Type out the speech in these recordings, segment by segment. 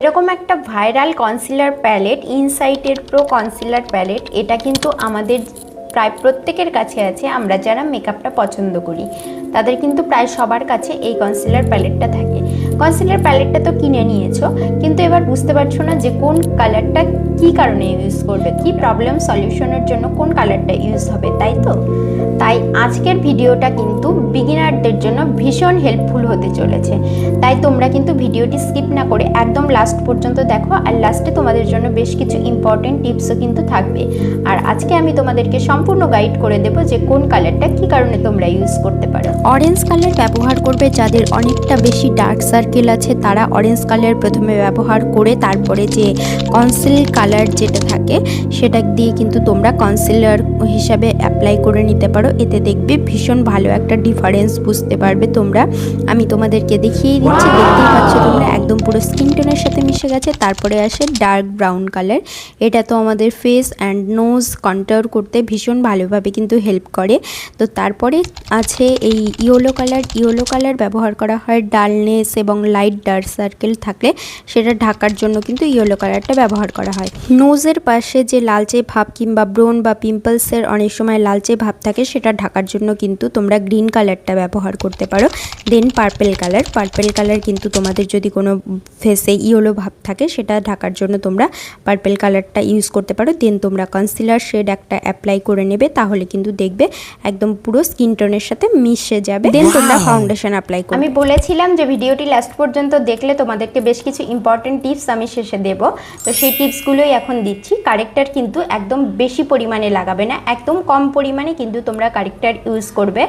এরকম একটা viral concealer palette ইনসাইটের প্রো কনসিলার প্যালেট, এটা কিন্তু আমাদের প্রায় প্রত্যেকের কাছে আছে। আমরা যারা মেকআপটা পছন্দ করি তাদের কিন্তু প্রায় সবার কাছে এই কনসিলার প্যালেটটা থাকে। কনসিলার প্যালেটটা তো কিনে নিয়েছো, কিন্তু এবার বুঝতে পারছো না যে কোন কালারটা কি কারণে ইউজ করবে, কি প্রবলেম সলিউশনের জন্য কোন কালারটা ইউজ হবে, তাই তো? তাই আজকের ভিডিওটা কিন্তু বিগিনারদের জন্য ভীষণ হেল্পফুল হতে চলেছে। তাই তোমরা কিন্তু ভিডিওটি স্কিপ না করে একদম লাস্ট পর্যন্ত দেখো, আর লাস্টে তোমাদের জন্য বেশ কিছু ইম্পর্টেন্ট টিপসও কিন্তু থাকবে। আর আজকে আমি তোমাদেরকে সম্পূর্ণ গাইড করে দেবো যে কোন কালারটা কি কারণে তোমরা ইউজ করতে পারো। অরেঞ্জ কালার ব্যবহার করবে যাদের অনেকটা বেশি ডার্ক সার্কেল আছে, তারা অরেঞ্জ কালার প্রথমে ব্যবহার করে তারপরে যে কনসিল কালার যেটা থাকে সেটা দিয়ে কিন্তু তোমরা কনসিলার হিসাবে অ্যাপ্লাই করে নিতে পারো। এতে দেখবে ভীষণ ভালো একটা ডিফারেন্স বুঝতে পারবে তোমরা। আমি তোমাদেরকে দেখিয়ে দিচ্ছি, দেখতেই পাচ্ছ তোমরা একদম পুরো স্কিন টোনের সাথে মিশে গেছে। তারপরে আসে ডার্ক ব্রাউন কালার, এটা তো আমাদের ফেস অ্যান্ড নোজ কন্ট্রোল করতে ভীষণ ভালোভাবে কিন্তু হেল্প করে। তো তারপরে আছে এই ইয়েলো কালার। ইয়েলো কালার ব্যবহার করা হয় ডালনেস এবং লাইট ডার্ক সার্কেল থাকলে সেটা ঢাকার জন্য কিন্তু ইয়েলো কালারটা ব্যবহার করা হয়। নোজের পাশে যে লালচে ভাব কিংবা ব্রোন বা পিম্পলসের অনেক সময় লালচে ভাব থাকে, সেটা ঢাকার জন্য কিন্তু তোমরা গ্রিন কালারটা ব্যবহার করতে পারো। দেন পার্পেল কালার। পার্পেল কালার কিন্তু তোমাদের যদি কোনো ফেসে ইয়েলো ভাব থাকে সেটা ঢাকার জন্য তোমরা পার্পেল কালারটা ইউজ করতে পারো। দেন তোমরা কনসিলার শেড একটা অ্যাপ্লাই করে নেবে, তাহলে কিন্তু দেখবে একদম পুরো স্কিন টোনের সাথে মিশে যাবে। দেন তোমরা ফাউন্ডেশন অ্যাপ্লাই করবে। আমি বলেছিলাম যে ভিডিওটি লাস্ট পর্যন্ত দেখলে তোমাদেরকে বেশ কিছু ইম্পর্টেন্ট টিপস আমি শেষে দেবো, তো সেই টিপসগুলোই এখন দিচ্ছি। কারেক্টার কিন্তু একদম বেশি পরিমাণে লাগাবে না, একদম কম পরিমাণে কিন্তু তোমরা কারেক্টার ইউজ করবে।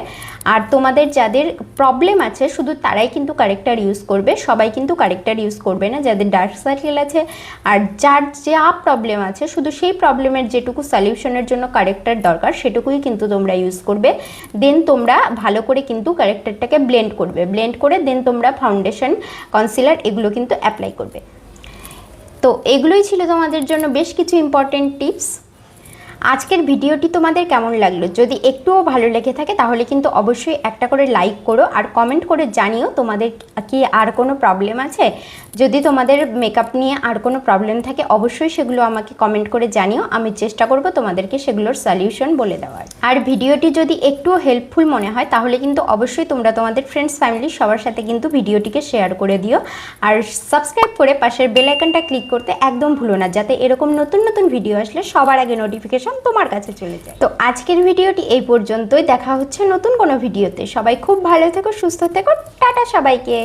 আর তোমাদের যাদের প্রবলেম আছে শুধু তারাই কিন্তু কারেক্টার ইউজ করবে, সবাই কিন্তু কারেক্টার ইউজ করবে না। যাদের ডার্ক সার্কেল আছে আর যার যা প্রবলেম আছে শুধু সেই প্রবলেমের যেটুকু সলিউশনের জন্য কারেক্টার দরকার সেটুকুই কিন্তু তোমরা ইউজ করবে। দেন তোমরা ভালো করে কিন্তু কারেক্টারটাকে ব্লেন্ড করবে, ব্লেন্ড করে দেন তোমরা ফাউন্ডেশন কনসিলার এগুলো কিন্তু অ্যাপ্লাই করবে। তো এগুলোই ছিল তোমাদের জন্য বেশ কিছু ইম্পর্টেন্ট টিপস। আজকের ভিডিওটি তোমাদের কেমন লাগলো? যদি একটুও ভালো লেগে থাকে তাহলে কিন্তু অবশ্যই একটা করে লাইক করো, আর কমেন্ট করে জানিও তোমাদের কি আর কোনো প্রবলেম আছে। যদি তোমাদের মেকআপ নিয়ে আর কোনো প্রবলেম থাকে অবশ্যই সেগুলো আমাকে কমেন্ট করে জানিও, আমি চেষ্টা করব তোমাদেরকে সেগুলোর সলিউশন বলে দেওয়ার। আর ভিডিওটি যদি একটুও হেল্পফুল মনে হয় তাহলে কিন্তু অবশ্যই তোমরা তোমাদের ফ্রেন্ডস ফ্যামিলি সবার সাথে কিন্তু ভিডিওটিকে শেয়ার করে দিও। আর সাবস্ক্রাইব করে পাশের বেল আইকনটা ক্লিক করতে একদম ভুলো না, যাতে এরকম নতুন নতুন ভিডিও আসলে সবার আগে নোটিফিকেশন তোমার কাছে চলে যায়। তো আজকের ভিডিওটি এই পর্যন্তই, দেখা হচ্ছে নতুন কোনো ভিডিওতে। সবাই খুব ভালো থেকো, সুস্থ থেকো, টাটা সবাইকে।